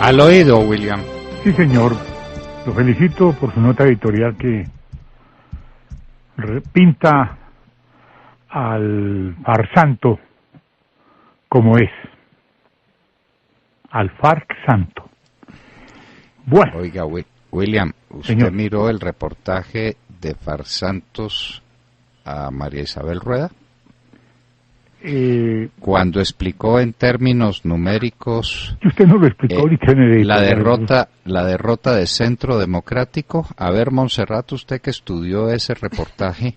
Al oído, William. Sí, señor. Lo felicito por su nota editorial que pinta al farsanto como es. Al FARC santo. Bueno. Oiga, William, ¿usted señor, miró el reportaje de Farsantos a María Isabel Rueda? Cuando explicó en términos numéricos usted no lo explicó ahorita en el la derrota de Centro Democrático. A ver, Montserrat, usted que estudió ese reportaje,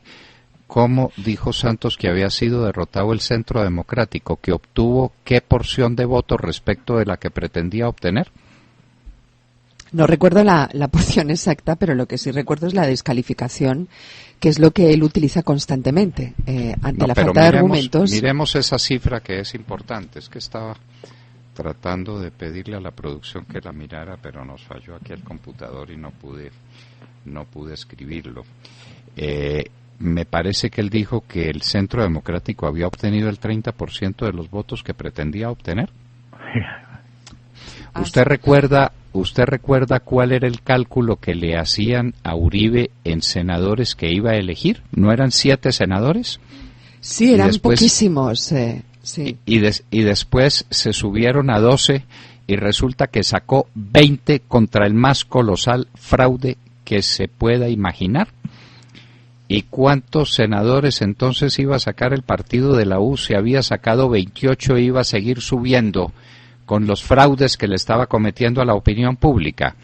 ¿cómo dijo Santos que había sido derrotado el Centro Democrático? ¿Que obtuvo qué porción de votos respecto de la que pretendía obtener? No recuerdo la porción exacta, pero lo que sí recuerdo es la descalificación, que es lo que él utiliza constantemente ante la falta de argumentos. Miremos esa cifra que es importante. Es que estaba tratando de pedirle a la producción que la mirara, pero nos falló aquí el computador y no pude escribirlo. Me parece que él dijo que el Centro Democrático había obtenido el 30% de los votos que pretendía obtener. ¿Usted recuerda cuál era el cálculo que le hacían a Uribe en senadores que iba a elegir? ¿No eran 7 senadores? Sí, eran poquísimos. Sí. Y después se subieron a 12 y resulta que sacó 20 contra el más colosal fraude que se pueda imaginar. ¿Y cuántos senadores entonces iba a sacar el partido de la U? Se había sacado 28 e iba a seguir subiendo con los fraudes que le estaba cometiendo a la opinión pública.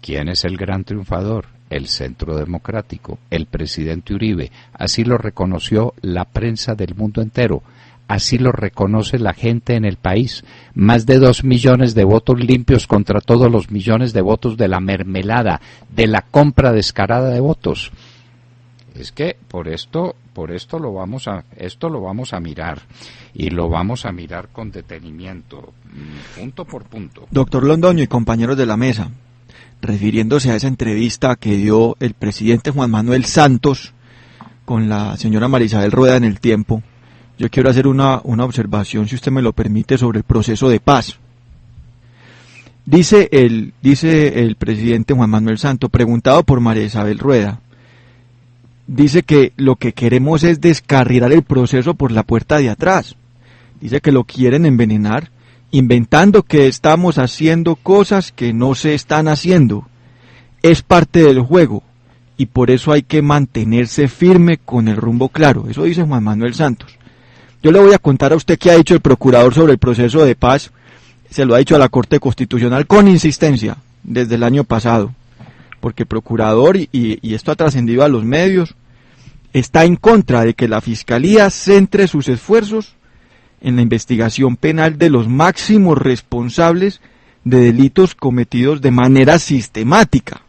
¿Quién es el gran triunfador? El Centro Democrático, el presidente Uribe. Así lo reconoció la prensa del mundo entero. Así lo reconoce la gente en el país. Más de 2 millones de votos limpios contra todos los millones de votos de la mermelada, de la compra descarada de votos. Es que por esto lo vamos a mirar, y lo vamos a mirar con detenimiento, punto por punto. Doctor Londoño y compañeros de la mesa, refiriéndose a esa entrevista que dio el presidente Juan Manuel Santos con la señora María Isabel Rueda en El Tiempo, yo quiero hacer una observación, si usted me lo permite, sobre el proceso de paz. Dice el presidente Juan Manuel Santos, preguntado por María Isabel Rueda, dice que lo que queremos es descarrilar el proceso por la puerta de atrás. Dice que lo quieren envenenar, inventando que estamos haciendo cosas que no se están haciendo. Es parte del juego, y por eso hay que mantenerse firme con el rumbo claro. Eso dice Juan Manuel Santos. Yo le voy a contar a usted qué ha dicho el procurador sobre el proceso de paz. Se lo ha dicho a la Corte Constitucional con insistencia desde el año pasado, porque el procurador, y esto ha trascendido a los medios, está en contra de que la Fiscalía centre sus esfuerzos en la investigación penal de los máximos responsables de delitos cometidos de manera sistemática,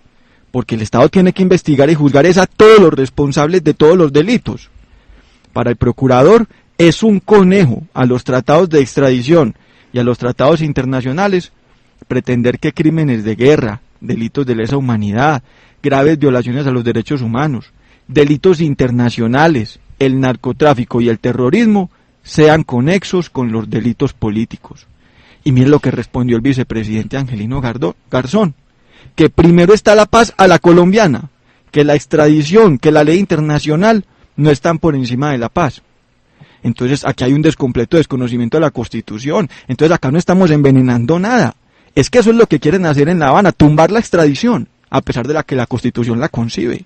porque el Estado tiene que investigar y juzgar a todos los responsables de todos los delitos. Para el procurador es un conejo a los tratados de extradición y a los tratados internacionales pretender que crímenes de guerra, delitos de lesa humanidad, graves violaciones a los derechos humanos, delitos internacionales, el narcotráfico y el terrorismo sean conexos con los delitos políticos. Y miren lo que respondió el vicepresidente Angelino Garzón, que primero está la paz a la colombiana, que la extradición, que la ley internacional no están por encima de la paz. Entonces aquí hay un completo desconocimiento de la Constitución. Entonces acá no estamos envenenando nada. Es que eso es lo que quieren hacer en La Habana, tumbar la extradición, a pesar de que la Constitución la concibe.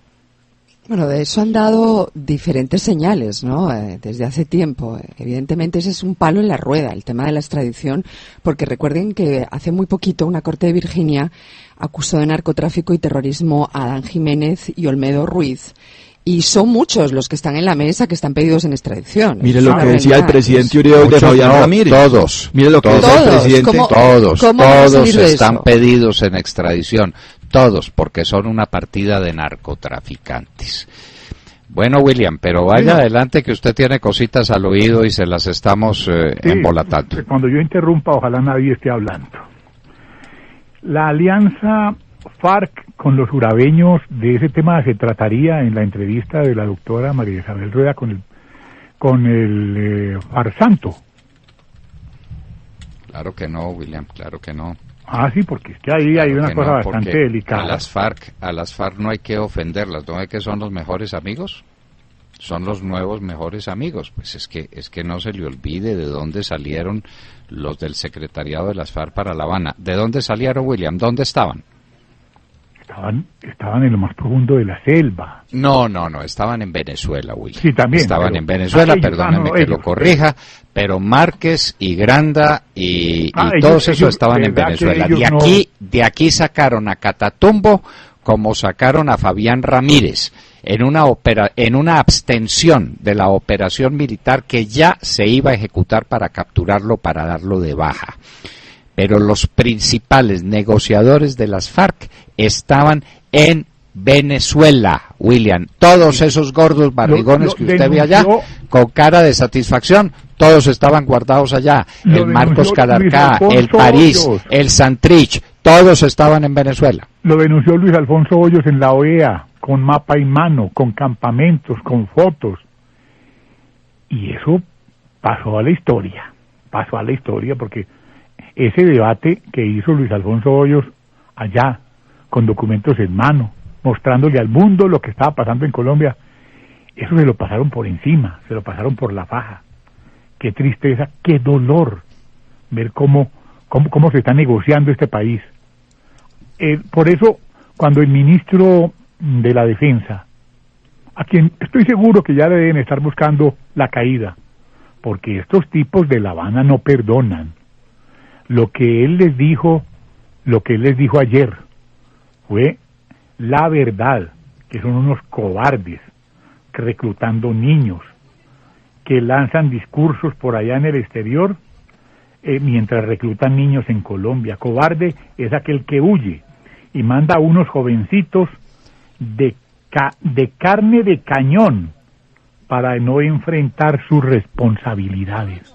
Bueno, de eso han dado diferentes señales, ¿no? Desde hace tiempo. Evidentemente ese es un palo en la rueda, el tema de la extradición, porque recuerden que hace muy poquito una corte de Virginia acusó de narcotráfico y terrorismo a Adán Jiménez y Olmedo Ruiz. Y son muchos los que están en la mesa que están pedidos en extradición. Mire lo que decía el presidente Uribe hoy de Fabián Ramírez. Todos. Mire lo que decía el presidente. Todos están pedidos en extradición. Todos, porque son una partida de narcotraficantes. Bueno, William, pero vaya adelante que usted tiene cositas al oído y se las estamos embolatando. Cuando yo interrumpa, ojalá nadie esté hablando. La alianza FARC con los urabeños, de ese tema se trataría en la entrevista de la doctora María Isabel Rueda con el farsanto. Claro que no, William, claro que no. Ah, sí, porque es que ahí hay una cosa bastante delicada. A las FARC no hay que ofenderlas, ¿no es que son los mejores amigos? Son los nuevos mejores amigos. Pues es que no se le olvide de dónde salieron los del secretariado de las FARC para La Habana. ¿De dónde salieron, William? ¿Dónde estaban? Estaban en lo más profundo de la selva. No, estaban en Venezuela, William. Sí, también. Estaban en Venezuela, perdónenme que lo corrija, pero Márquez y Granda y todos esos estaban en Venezuela. De aquí sacaron a Catatumbo como sacaron a Fabián Ramírez en una abstención de la operación militar que ya se iba a ejecutar para capturarlo, para darlo de baja. Pero los principales negociadores de las FARC estaban en Venezuela, William. Todos esos gordos barrigones que usted ve allá, con cara de satisfacción, todos estaban guardados allá. El Marcos Calarcá, el París, el Santrich, todos estaban en Venezuela. Lo denunció Luis Alfonso Hoyos en la OEA, con mapa en mano, con campamentos, con fotos. Y eso pasó a la historia porque ese debate que hizo Luis Alfonso Hoyos allá, con documentos en mano, mostrándole al mundo lo que estaba pasando en Colombia, eso se lo pasaron por encima, se lo pasaron por la faja. Qué tristeza, qué dolor ver cómo se está negociando este país. Por eso, cuando el ministro de la Defensa, a quien estoy seguro que ya le deben estar buscando la caída, porque estos tipos de La Habana no perdonan. Lo que él les dijo ayer fue la verdad, que son unos cobardes reclutando niños, que lanzan discursos por allá en el exterior mientras reclutan niños en Colombia. Cobarde es aquel que huye y manda a unos jovencitos de carne de cañón para no enfrentar sus responsabilidades.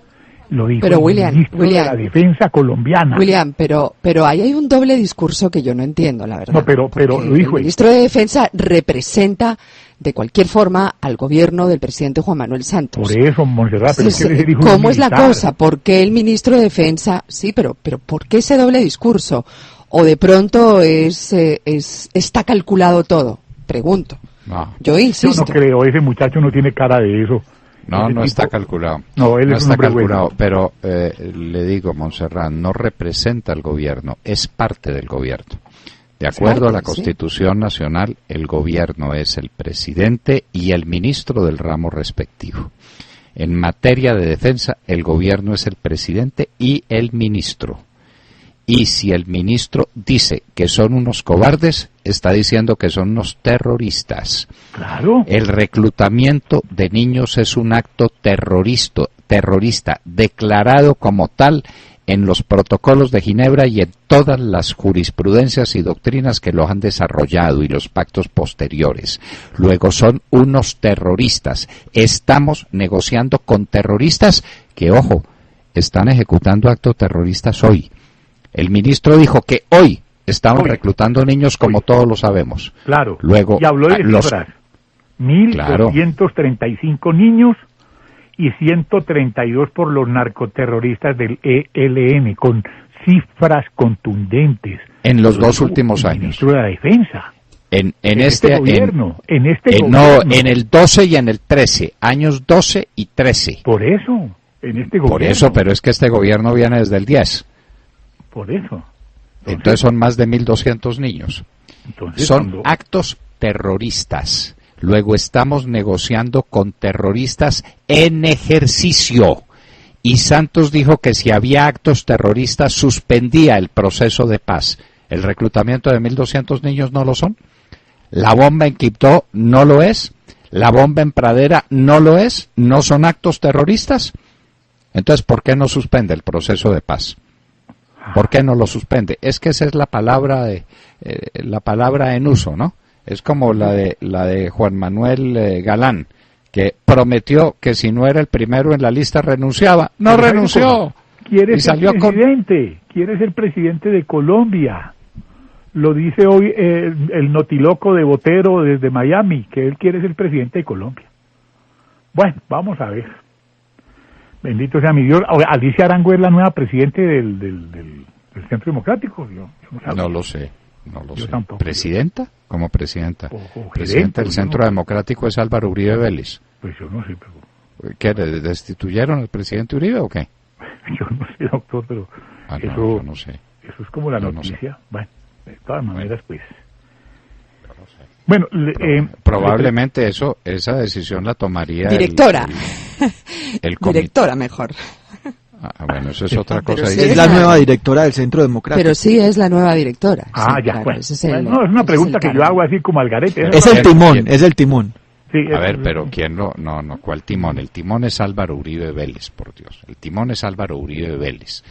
Lo dijo el ministro de la Defensa colombiana. William, pero ahí hay un doble discurso que yo no entiendo, la verdad. No, pero lo dijo el ministro de Defensa representa de cualquier forma al gobierno del presidente Juan Manuel Santos. Por eso, Montserrat, pero entonces, ¿qué dijo? ¿Cómo es la cosa? ¿Por qué el ministro de Defensa? Sí, pero ¿por qué ese doble discurso? ¿O de pronto está calculado todo? Pregunto. No. Yo insisto. Yo no creo, ese muchacho no tiene cara de eso. No está calculado. No, él es está calculado, bueno. pero le digo, Montserrat, no representa al gobierno, es parte del gobierno. De acuerdo a la Constitución Nacional, el gobierno es el presidente y el ministro del ramo respectivo. En materia de defensa, el gobierno es el presidente y el ministro. Y si el ministro dice que son unos cobardes, está diciendo que son unos terroristas. Claro. El reclutamiento de niños es un acto terrorista, declarado como tal en los protocolos de Ginebra y en todas las jurisprudencias y doctrinas que los han desarrollado y los pactos posteriores. Luego son unos terroristas. Estamos negociando con terroristas que, ojo, están ejecutando actos terroristas hoy. El ministro dijo que hoy estaban reclutando niños como todos lo sabemos. Claro. Luego, y habló de cifras. 1.235 niños y 132 por los narcoterroristas del ELN, con cifras contundentes. En los dos últimos años. Ministro de la Defensa. En este gobierno. En el 12 y en el 13. Años 12 y 13. Por eso, en este gobierno. Por eso, pero es que este gobierno viene desde el 10. Por eso. Entonces son más de 1.200 niños. Son cuando actos terroristas. Luego estamos negociando con terroristas en ejercicio. Y Santos dijo que si había actos terroristas suspendía el proceso de paz. ¿El reclutamiento de 1.200 niños no lo son? ¿La bomba en Quibdó no lo es? ¿La bomba en Pradera no lo es? ¿No son actos terroristas? Entonces, ¿por qué no suspende el proceso de paz? ¿Por qué no lo suspende? Es que esa es la palabra en uso, ¿no? Es como la de Juan Manuel Galán, que prometió que si no era el primero en la lista renunciaba. No renunció. Quiere ser presidente de Colombia. Lo dice hoy el notiloco de Botero desde Miami, que él quiere ser presidente de Colombia. Bueno, vamos a ver. Bendito sea mi Dios. Ahora, Alicia Arango es la nueva presidente del ¿El Centro Democrático? Yo no lo sé. Yo tampoco. ¿Presidenta? ¿Como presidenta? O Presidenta del Centro Democrático es Álvaro Uribe Vélez. Pues yo no sé, pero... ¿Qué, destituyeron al presidente Uribe o qué? Yo no sé, doctor, pero yo no sé. Eso es como la Yo noticia. No sé. Bueno, de todas maneras, pues... No sé. Bueno, probablemente esa decisión la tomaría directora. El comité. Directora, mejor. Bueno, eso es otra cosa. Sí, es la nueva directora del Centro Democrático. Pero sí es la nueva directora. Ah, sí, ya, claro, bueno. No, es una pregunta que yo hago así como al garete. Es el timón, es el timón. Sí, a ver, pero ¿quién no, ¿cuál timón? El timón es Álvaro Uribe Vélez, por Dios. El timón es Álvaro Uribe Vélez.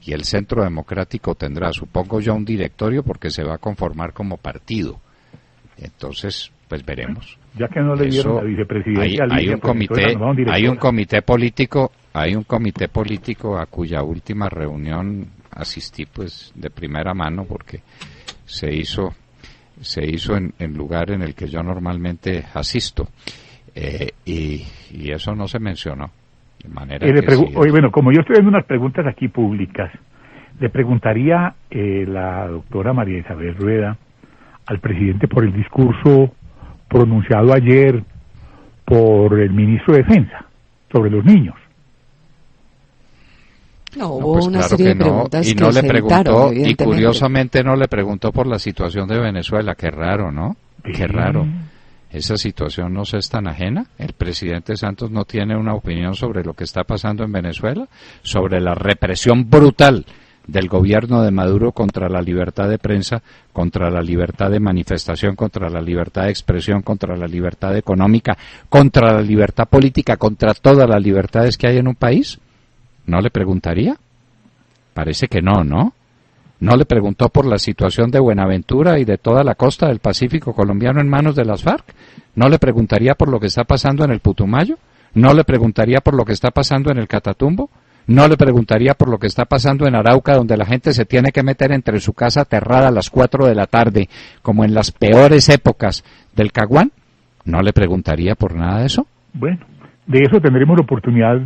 Y el Centro Democrático tendrá, supongo yo, un directorio porque se va a conformar como partido. Entonces, pues veremos. Ya que no le dieron la vicepresidencia, hay un comité político a cuya última reunión asistí, pues, de primera mano porque se hizo en lugar en el que yo normalmente asisto y eso no se mencionó de manera Oye, bueno, como yo estoy viendo unas preguntas aquí públicas, le preguntaría la doctora María Isabel Rueda al presidente por el discurso pronunciado ayer por el ministro de Defensa sobre los niños. No, hubo una serie de preguntas y no que le se preguntó, evitaron, y curiosamente no le preguntó por la situación de Venezuela. Qué raro, ¿no? Qué raro. Esa situación no se es tan ajena. El presidente Santos no tiene una opinión sobre lo que está pasando en Venezuela, sobre la represión brutal del gobierno de Maduro contra la libertad de prensa, contra la libertad de manifestación, contra la libertad de expresión, contra la libertad económica, contra la libertad política, contra todas las libertades que hay en un país. ¿No le preguntaría? Parece que no, ¿no? ¿No le preguntó por la situación de Buenaventura y de toda la costa del Pacífico colombiano en manos de las FARC? ¿No le preguntaría por lo que está pasando en el Putumayo? ¿No le preguntaría por lo que está pasando en el Catatumbo? ¿No le preguntaría por lo que está pasando en Arauca, donde la gente se tiene que meter entre su casa aterrada a las 4 de la tarde, como en las peores épocas del Caguán? ¿No le preguntaría por nada de eso? Bueno, de eso tendremos la oportunidad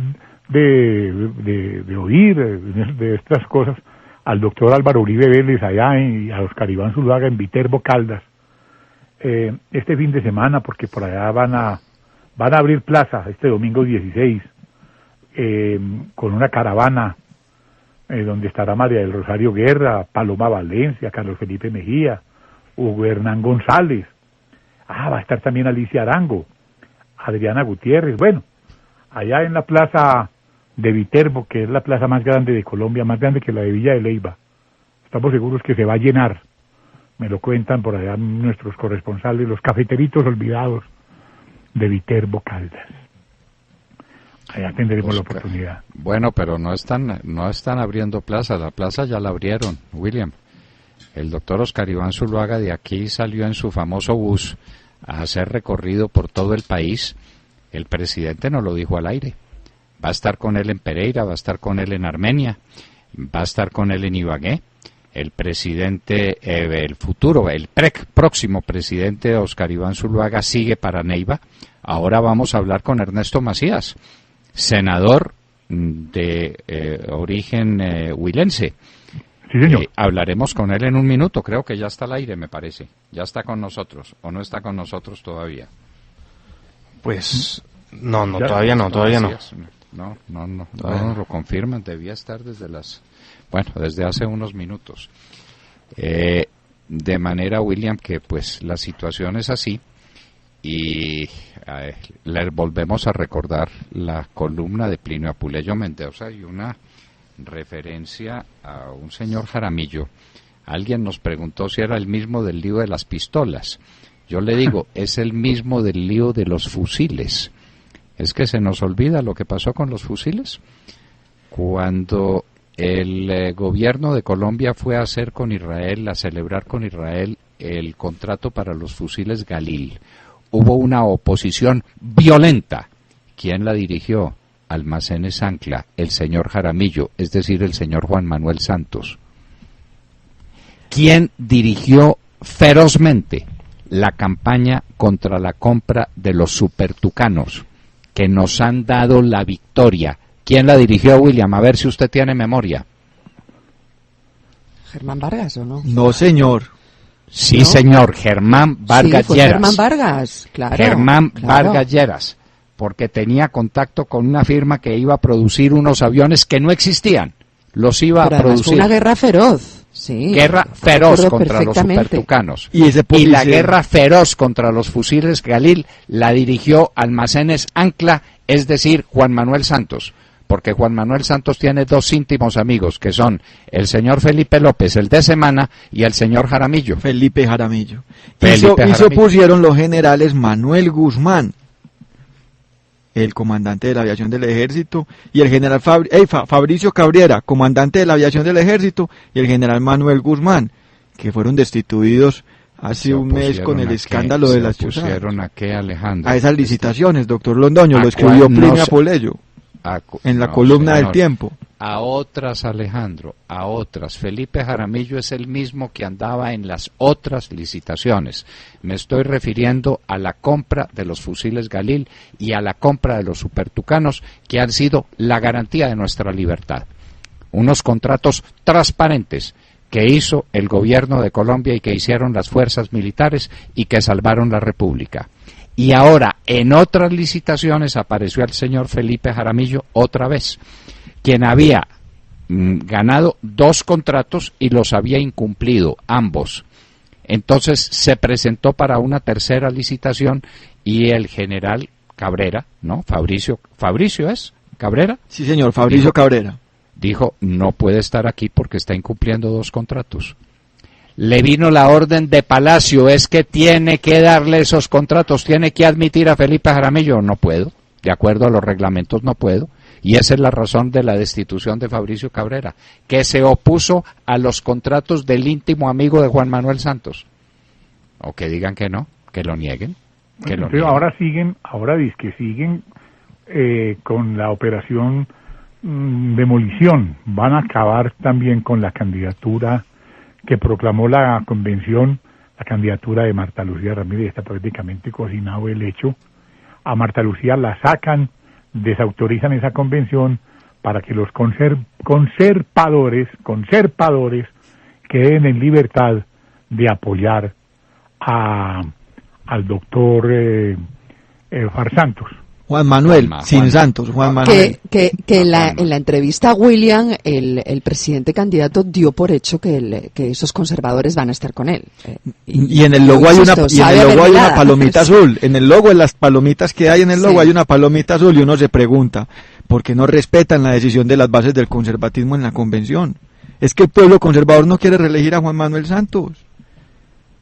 de oír de estas cosas al doctor Álvaro Uribe Vélez allá y a Oscar Iván Zuluaga en Viterbo, Caldas, este fin de semana, porque por allá van a abrir plaza este domingo 16 con una caravana donde estará María del Rosario Guerra, Paloma Valencia, Carlos Felipe Mejía, Hugo Hernán González, va a estar también Alicia Arango, Adriana Gutiérrez. Bueno, allá en la plaza de Viterbo, que es la plaza más grande de Colombia, más grande que la de Villa de Leyva, estamos seguros que se va a llenar. Me lo cuentan por allá nuestros corresponsales, los cafeteritos olvidados de Viterbo, Caldas. Allá tendremos la oportunidad. Bueno, pero no están abriendo plaza. La plaza ya la abrieron, William. El doctor Oscar Iván Zuluaga de aquí salió en su famoso bus a hacer recorrido por todo el país. El presidente no lo dijo al aire. Va a estar con él en Pereira, va a estar con él en Armenia, va a estar con él en Ibagué. El presidente, el próximo presidente Oscar Iván Zuluaga sigue para Neiva. Ahora vamos a hablar con Ernesto Macías, senador de origen huilense. Sí, señor. Hablaremos con él en un minuto, creo que ya está al aire, me parece. Ya está con nosotros, o no está con nosotros todavía. Pues no, todavía no. No nos lo confirman, debía estar desde hace unos minutos. De manera, William, que pues la situación es así y le volvemos a recordar la columna de Plinio Apuleyo Mendoza y una referencia a un señor Jaramillo. Alguien nos preguntó si era el mismo del lío de las pistolas. Yo le digo, es el mismo del lío de los fusiles. Es que se nos olvida lo que pasó con los fusiles. Cuando el gobierno de Colombia fue a celebrar con Israel el contrato para los fusiles Galil, hubo una oposición violenta. ¿Quién la dirigió? Almacenes Ancla, el señor Jaramillo, es decir, el señor Juan Manuel Santos. ¿Quién dirigió ferozmente la campaña contra la compra de los supertucanos que nos han dado la victoria? ¿Quién la dirigió, William? A ver si usted tiene memoria. Germán Vargas, ¿o no? No, señor. Sí, ¿No? señor, Germán Vargas Sí, fue Lleras. Germán Vargas, claro. Germán claro. Vargas Lleras, porque tenía contacto con una firma que iba a producir unos aviones que no existían. Los iba Pero a además producir. fue una guerra feroz. Sí, Guerra recuerdo feroz contra los perfectamente. supertucanos. Y la guerra feroz contra los fusiles Galil la dirigió Almacenes Ancla, es decir, Juan Manuel Santos. Porque Juan Manuel Santos tiene dos íntimos amigos, que son el señor Felipe López, el de Semana, y el señor Jaramillo. Felipe Jaramillo. Felipe Y se Jaramillo. opusieron los generales Manuel Guzmán, el comandante de la aviación del ejército, y el general Fabricio Cabrera, comandante de la aviación del ejército, y el general Manuel Guzmán, que fueron destituidos hace un mes con el escándalo de las chuzadas. ¿Pusieron a qué, Alejandro? A esas licitaciones, doctor Londoño, ¿A lo escribió cuál? No Plinio sé. Apoleyo en la No, columna del señor. Tiempo. A otras, Alejandro, a otras. Felipe Jaramillo es el mismo que andaba en las otras licitaciones. Me estoy refiriendo a la compra de los fusiles Galil y a la compra de los supertucanos, que han sido la garantía de nuestra libertad. Unos contratos transparentes que hizo el gobierno de Colombia y que hicieron las fuerzas militares y que salvaron la República. Y ahora, en otras licitaciones, apareció el señor Felipe Jaramillo otra vez, quien había ganado 2 contratos y los había incumplido, ambos. Entonces se presentó para una tercera licitación y el general Cabrera, ¿no? Fabricio es, Cabrera. Sí, señor, Fabricio Dijo- Cabrera. Dijo, no puede estar aquí porque está incumpliendo 2 contratos. Le vino la orden de Palacio, es que tiene que darle esos contratos, tiene que admitir a Felipe Jaramillo. No puedo, de acuerdo a los reglamentos no puedo. Y esa es la razón de la destitución de Fabricio Cabrera, que se opuso a los contratos del íntimo amigo de Juan Manuel Santos. O que digan que no, que lo nieguen. Que lo Pero nieguen. ahora dizque siguen con la operación demolición. Van a acabar también con la candidatura que proclamó la convención, la candidatura de Marta Lucía Ramírez. Está prácticamente cocinado el hecho. A Marta Lucía la sacan, desautorizan esa convención para que los conservadores queden en libertad de apoyar al doctor Santos. Juan Manuel, Juan sin Manuel. Santos, Juan Manuel. Que en la entrevista a William, el presidente candidato dio por hecho que esos conservadores van a estar con él. Y en el logo hay una, insisto, y en el sabe a logo hay una mermelada. palomita azul. En el logo, en las palomitas que hay en el logo Sí. hay una palomita azul y uno se pregunta, ¿por qué no respetan la decisión de las bases del conservatismo en la convención? Es que el pueblo conservador no quiere reelegir a Juan Manuel Santos.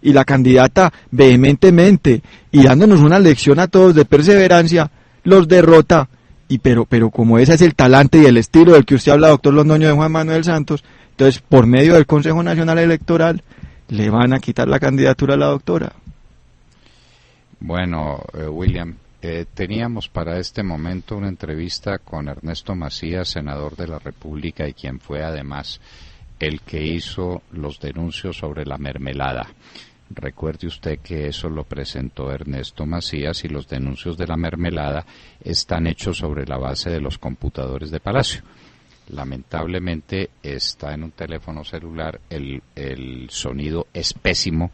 Y la candidata vehementemente y dándonos una lección a todos de perseverancia, los derrota. Pero como ese es el talante y el estilo del que usted habla, doctor Londoño, de Juan Manuel Santos, entonces por medio del Consejo Nacional Electoral le van a quitar la candidatura a la doctora. Bueno, William, teníamos para este momento una entrevista con Ernesto Macías, senador de la República y quien fue además el que hizo los denuncios sobre la mermelada. Recuerde usted que eso lo presentó Ernesto Macías y los denuncios de la mermelada están hechos sobre la base de los computadores de Palacio. Lamentablemente está en un teléfono celular, el sonido es pésimo.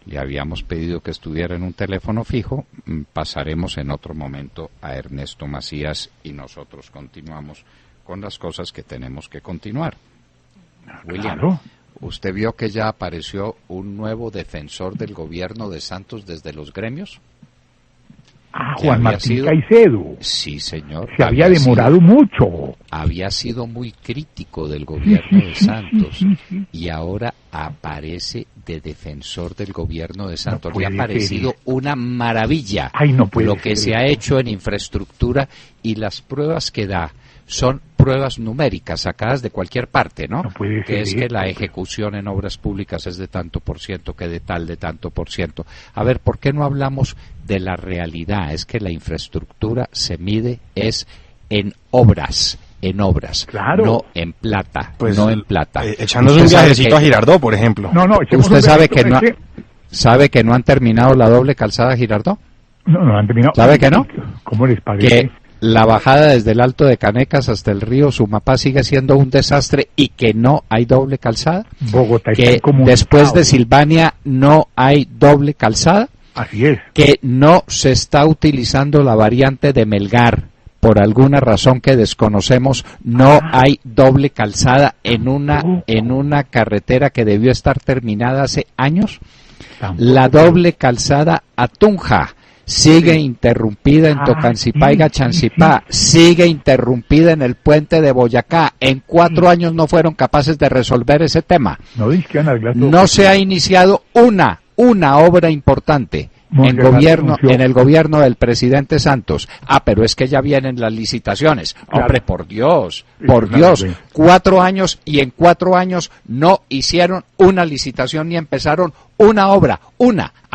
Le habíamos pedido que estuviera en un teléfono fijo. Pasaremos en otro momento a Ernesto Macías y nosotros continuamos con las cosas que tenemos que continuar. William, Claro. ¿usted vio que ya apareció un nuevo defensor del gobierno de Santos desde los gremios? Que Juan había Martín sido- Caicedo. Sí, señor. Se había demorado mucho. Había sido muy crítico del gobierno de Santos sí. y ahora aparece de defensor del gobierno de Santos. Le ha puede parecido ser. una maravilla Ay, no puede lo que ser se ha eso. hecho en infraestructura y las pruebas que da son pruebas numéricas sacadas de cualquier parte, ¿no? No puede Que ser es que eso, la pero- ejecución en obras públicas es de tanto por ciento, que de tanto por ciento. A ver, ¿por qué no hablamos de la realidad? Es que la infraestructura se mide es en obras, Claro. no en plata, Pues, no en plata. echándose un Usted sabe viajecito a que- Girardot, por ejemplo. No, echemos ¿Usted un sabe pedacito, que no es ¿Sabe que no han terminado la doble calzada Girardot? No han terminado. ¿Sabe que no? ¿Cómo les parece? la bajada desde el Alto de Canecas hasta el río Sumapá sigue siendo un desastre y que no hay doble calzada, Bogotá está que después de Silvania no hay doble calzada, así es, que no se está utilizando la variante de Melgar, por alguna razón que desconocemos, no hay doble calzada en una carretera que debió estar terminada hace años. La doble calzada a Tunja sigue interrumpida en Tocancipá y Gachancipá, sigue interrumpida en el puente de Boyacá. En 4 años no fueron capaces de resolver ese tema. No se ha iniciado una obra importante en el gobierno del presidente Santos. Pero es que ya vienen las licitaciones. Claro. Hombre, por Dios, 4 años, y en 4 años no hicieron una licitación ni empezaron una obra,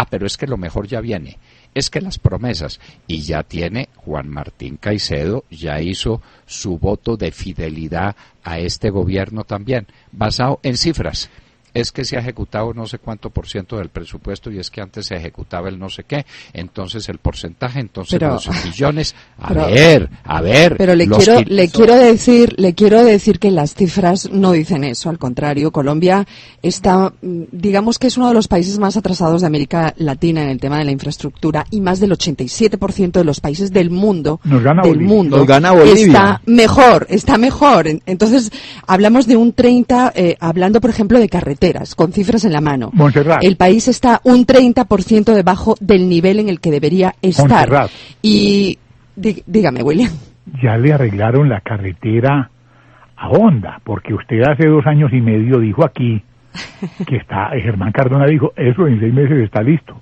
pero es que lo mejor ya viene. Es que las promesas, y ya tiene Juan Martín Caicedo, ya hizo su voto de fidelidad a este gobierno también, basado en cifras. Es que se ha ejecutado no sé cuánto % del presupuesto, y es que antes se ejecutaba el no sé qué, entonces el porcentaje, entonces los millones. A ver. Pero le quiero decir que las cifras no dicen eso, al contrario. Colombia está, digamos que es uno de los países más atrasados de América Latina en el tema de la infraestructura, y más del 87% de los países del mundo, nos gana Bolivia. Está mejor. Entonces, hablamos de un 30, hablando por ejemplo de carreteras, con cifras en la mano. Montserrat. El país está un 30% debajo del nivel en el que debería estar. Montserrat. Y dígame, William. Ya le arreglaron la carretera a Honda, porque usted hace 2 años y medio dijo aquí que Germán Cardona dijo, eso en 6 meses está listo.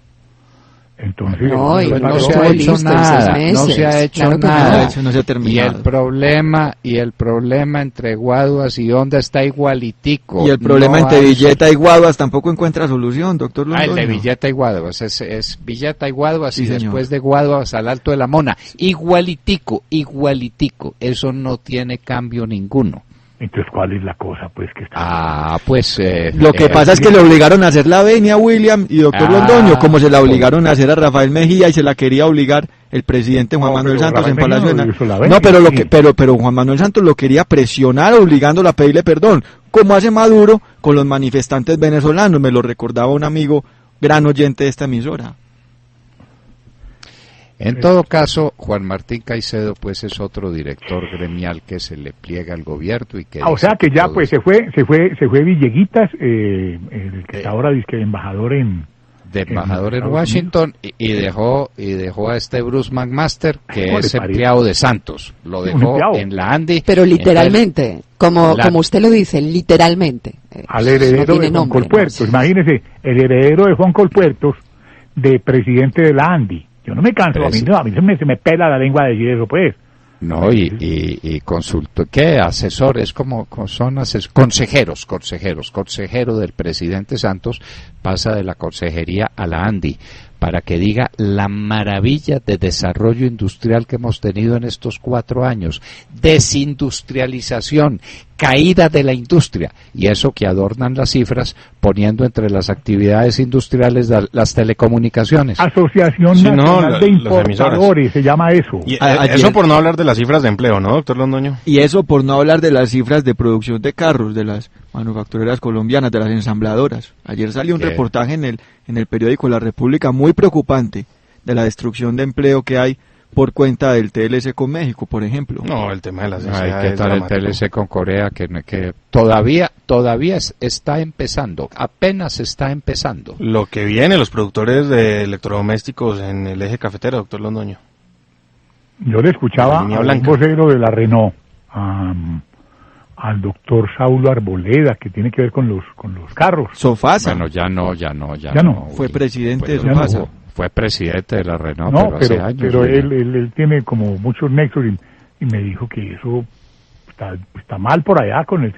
Entonces, no se ha hecho nada, no se ha hecho nada. No se ha terminado. Y el problema entre Guaduas y Honda está igualitico. Y el problema entre Villeta y Guaduas tampoco encuentra solución, doctor Londoño. El de Villeta y Guaduas, es Villeta y Guaduas, sí, y señor. Después de Guaduas al Alto de la Mona. Igualitico. Eso no tiene cambio ninguno. Entonces, ¿cuál es la cosa, pues, que está? Lo que pasa es que le obligaron a hacer la venia a William y doctor Londoño, como se la obligaron a hacer a Rafael Mejía, y se la quería obligar el presidente Juan Manuel Santos en Palacio de pero Juan Manuel Santos lo quería presionar, obligándolo a pedirle perdón, como hace Maduro con los manifestantes venezolanos. Me lo recordaba un amigo, gran oyente de esta emisora. En todo caso, Juan Martín Caicedo pues es otro director gremial que se le pliega al gobierno y que o sea que ya pues se fue Villeguitas, el que está ahora dice embajador en Washington, y dejó a este Bruce McMaster, que es empleado de Santos, lo dejó en la Andy. Pero literalmente, como usted lo dice, literalmente. Al heredero de Juan Colpuertos, imagínese, el heredero de Juan Colpuertos, de presidente de la Andy. Yo no me canso, a mí se me pela la lengua de decir eso, pues. No, y consulto, ¿qué? Asesores, consejero del presidente Santos, pasa de la consejería a la Andy, para que diga la maravilla de desarrollo industrial que hemos tenido en estos 4 años, desindustrialización, caída de la industria, y eso que adornan las cifras poniendo entre las actividades industriales las telecomunicaciones. Asociación Nacional de Importadores, se llama eso. Y eso por no hablar de las cifras de empleo, ¿no, doctor Londoño? Y eso por no hablar de las cifras de producción de carros, de las manufactureras colombianas, de las ensambladoras. Ayer salió un reportaje en el periódico La República muy preocupante de la destrucción de empleo que hay por cuenta del TLC con México, por ejemplo. No, el tema de las ¿qué tal el TLC con Corea? Que todavía está empezando, apenas está empezando. Lo que viene, los productores de electrodomésticos en el eje cafetero, doctor Londoño. Yo le escuchaba a un vocero de la Renault, al doctor Saulo Arboleda, que tiene que ver con los carros. Sofasa. Bueno, ya no. Fue presidente de Sofasa. Fue presidente de la Renault, pero hace años. Pero él tiene como muchos nexos y me dijo que eso está mal por allá con ese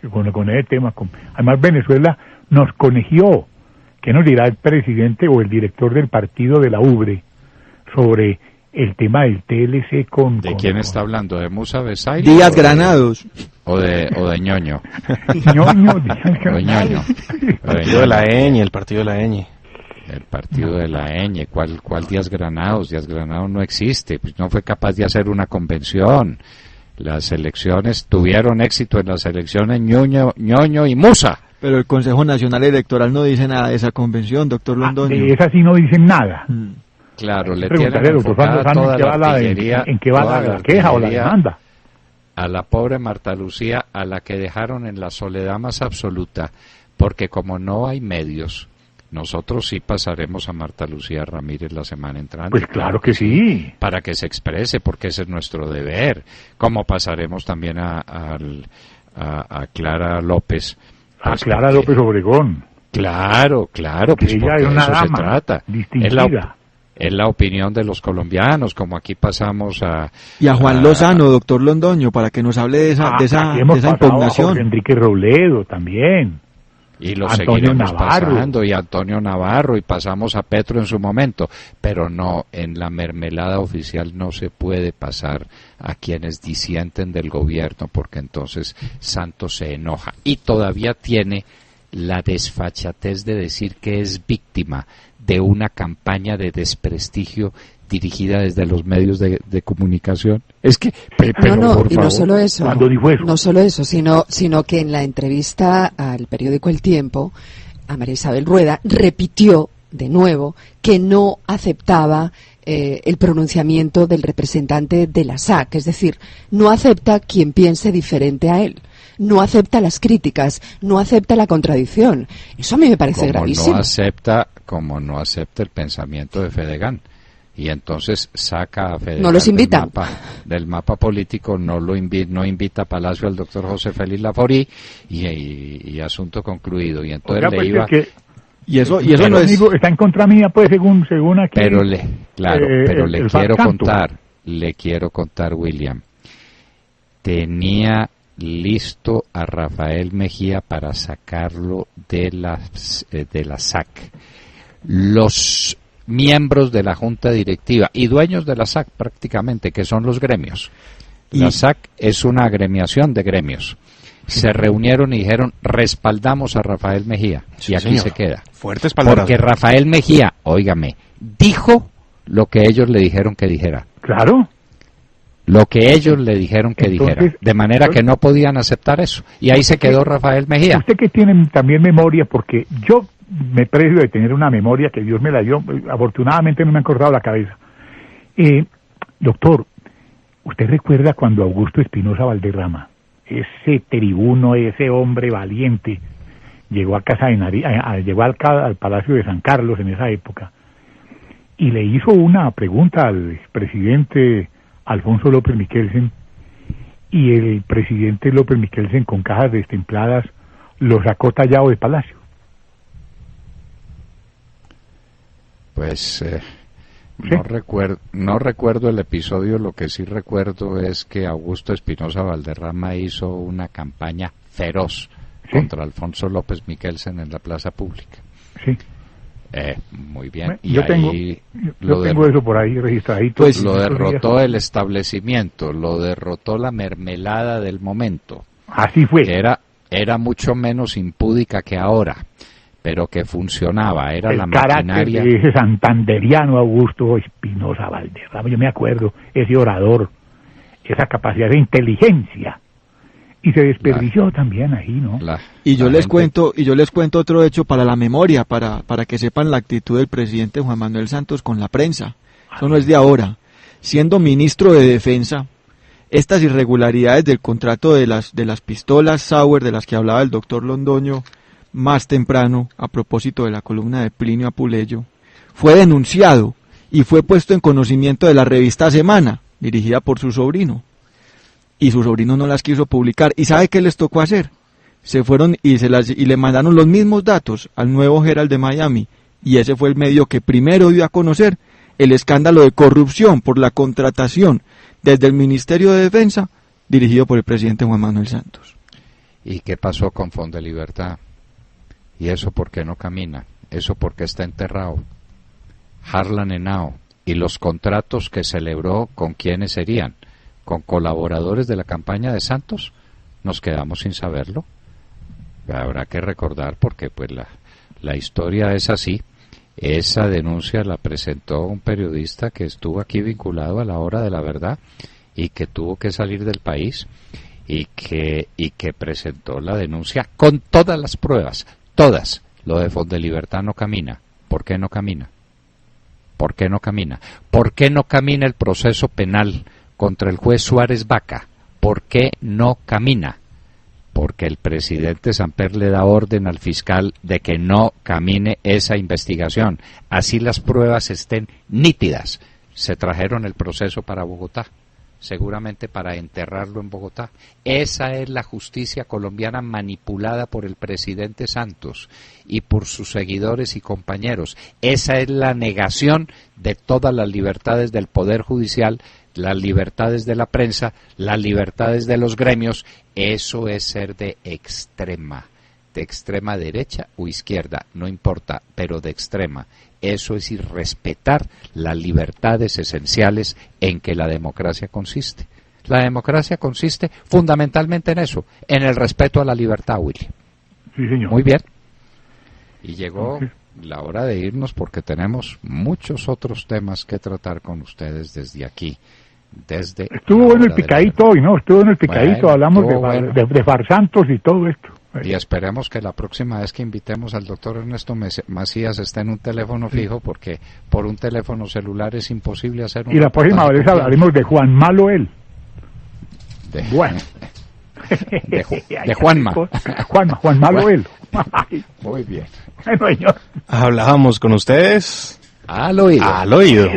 tema. Además, Venezuela nos conegió. ¿Qué nos dirá el presidente o el director del partido de la UBRE sobre el tema del TLC con... ¿De quién está hablando? ¿De Musa Besaire? Díaz Granados. ¿O de Ñoño? Ñoño, El partido de la EñE, El partido de la Ñ, ¿cuál Díaz Granados? Díaz Granados no existe, pues no fue capaz de hacer una convención. Las elecciones tuvieron éxito en las elecciones Ñoño y Musa. Pero el Consejo Nacional Electoral no dice nada de esa convención, doctor Londoño. De esa sí no dicen nada. Claro, le tienen enfocada toda la artillería. ¿En qué va la queja o la demanda? A la pobre Marta Lucía, a la que dejaron en la soledad más absoluta, porque como no hay medios, nosotros sí pasaremos a Marta Lucía Ramírez la semana entrante. Pues claro que sí. Para que se exprese, porque ese es nuestro deber. Como pasaremos también a Clara López. A Clara López Obregón. Claro, pues ella porque es una de eso dama se trata. Distinguida. Es la opinión de los colombianos, como aquí pasamos a... Y a Juan Lozano, doctor Londoño, para que nos hable de esa impugnación. A Jorge Enrique Robledo también. Y lo Antonio seguiremos Navarro. pasando, y Antonio Navarro, y pasamos a Petro en su momento, pero no, en la mermelada oficial no se puede pasar a quienes disienten del gobierno, porque entonces Santos se enoja, y todavía tiene la desfachatez de decir que es víctima de una campaña de desprestigio dirigida desde los medios de comunicación. Es que, pero no, por y favor, no solo eso, ¿cuándo dijo eso? no solo eso, sino que en la entrevista al periódico El Tiempo, a María Isabel Rueda repitió de nuevo que no aceptaba el pronunciamiento del representante de la SAC, es decir, no acepta quien piense diferente a él. No acepta las críticas, no acepta la contradicción. Eso a mí me parece gravísimo. Como no acepta el pensamiento de Fedegan. Y entonces saca a Fedegan no los invita. Del mapa político, no invita a Palacio al doctor José Félix Laforí, y asunto concluido. Y entonces Oiga, le iba... Y eso no es... Está en contra mía, pues, según aquí. Pero le quiero contar, William. Tenía listo a Rafael Mejía para sacarlo de la SAC. Los miembros de la junta directiva y dueños de la SAC prácticamente, que son los gremios. La SAC es una agremiación de gremios. Se reunieron y dijeron, respaldamos a Rafael Mejía, y aquí se queda. Fuerte espaldarazo. Porque Rafael Mejía, óigame, dijo lo que ellos le dijeron que dijera. Claro. Lo que ellos le dijeron que dijera, de manera que no podían aceptar eso. Y ahí se quedó Rafael Mejía. Usted que tiene también memoria, porque yo me precio de tener una memoria que Dios me la dio, afortunadamente no me han cortado la cabeza. Doctor, ¿usted recuerda cuando Augusto Espinosa Valderrama, ese tribuno, ese hombre valiente, llegó a casa de llegó al Palacio de San Carlos en esa época, y le hizo una pregunta al presidente Alfonso López Michelsen, y el presidente López Michelsen, con cajas destempladas, lo sacó tallado de Palacio? Pues ¿Sí? no recuerdo el episodio. Lo que sí recuerdo es que Augusto Espinosa Valderrama hizo una campaña feroz contra Alfonso López Michelsen en la plaza pública. Sí. Muy bien. Bueno, y yo tengo eso por ahí registradito. Pues lo derrotó el establecimiento, lo derrotó la mermelada del momento. Así fue. Que era mucho menos impúdica que ahora, pero que funcionaba, era el la maquinaria. De ese santanderiano Augusto Espinosa Valderrama, yo me acuerdo, ese orador, esa capacidad de inteligencia, y se desperdició también ahí, ¿no? Y yo les cuento otro hecho para la memoria, para que sepan la actitud del presidente Juan Manuel Santos con la prensa. Eso no es de ahora. Siendo ministro de Defensa, estas irregularidades del contrato de las pistolas Sauer, de las que hablaba el doctor Londoño más temprano, a propósito de la columna de Plinio Apuleyo, fue denunciado y fue puesto en conocimiento de la revista Semana, dirigida por su sobrino. Y su sobrino no las quiso publicar. ¿Y sabe qué les tocó hacer? Se fueron y le mandaron los mismos datos al Nuevo Herald de Miami, y ese fue el medio que primero dio a conocer el escándalo de corrupción por la contratación desde el Ministerio de Defensa, dirigido por el presidente Juan Manuel Santos. ¿Y qué pasó con Fondo de Libertad? ¿Y eso por qué no camina? ¿Eso por qué está enterrado? Harlan Henao, y los contratos que celebró, ¿con quiénes serían? ¿Con colaboradores de la campaña de Santos? Nos quedamos sin saberlo. Habrá que recordar, porque pues la historia es así, Esa denuncia la presentó un periodista que estuvo aquí vinculado a la Hora de la Verdad y que tuvo que salir del país y que presentó la denuncia con todas las pruebas, todas. Lo de Fondelibertad no camina. ¿Por qué no camina? ¿Por qué no camina? ¿Por qué no camina el proceso penal contra el juez Suárez Vaca? ¿Por qué no camina? Porque el presidente Samper le da orden al fiscal de que no camine esa investigación. Así las pruebas estén nítidas. Se trajeron el proceso para Bogotá, seguramente para enterrarlo en Bogotá. Esa es la justicia colombiana manipulada por el presidente Santos y por sus seguidores y compañeros. Esa es la negación de todas las libertades del Poder Judicial, las libertades de la prensa, las libertades de los gremios. Eso es ser de extrema derecha o izquierda, no importa, pero de extrema. Eso es irrespetar las libertades esenciales en que la democracia consiste. La democracia consiste fundamentalmente en eso, en el respeto a la libertad, Willy. Sí, señor. Muy bien. Y llegó la hora de irnos porque tenemos muchos otros temas que tratar con ustedes desde aquí. Estuvo bueno el picadito hoy, ¿no? Estuvo en el picadito, hablamos de farsantos y todo esto. Y esperemos que la próxima vez que invitemos al doctor Ernesto Macías esté en un teléfono fijo, porque por un teléfono celular es imposible hacer un... Y la próxima vez hablaremos de Juan Malo él. Bueno. de Juanma. Juan Malo él. Muy bien. Bueno, señor. Hablábamos con ustedes al oído. Al oído.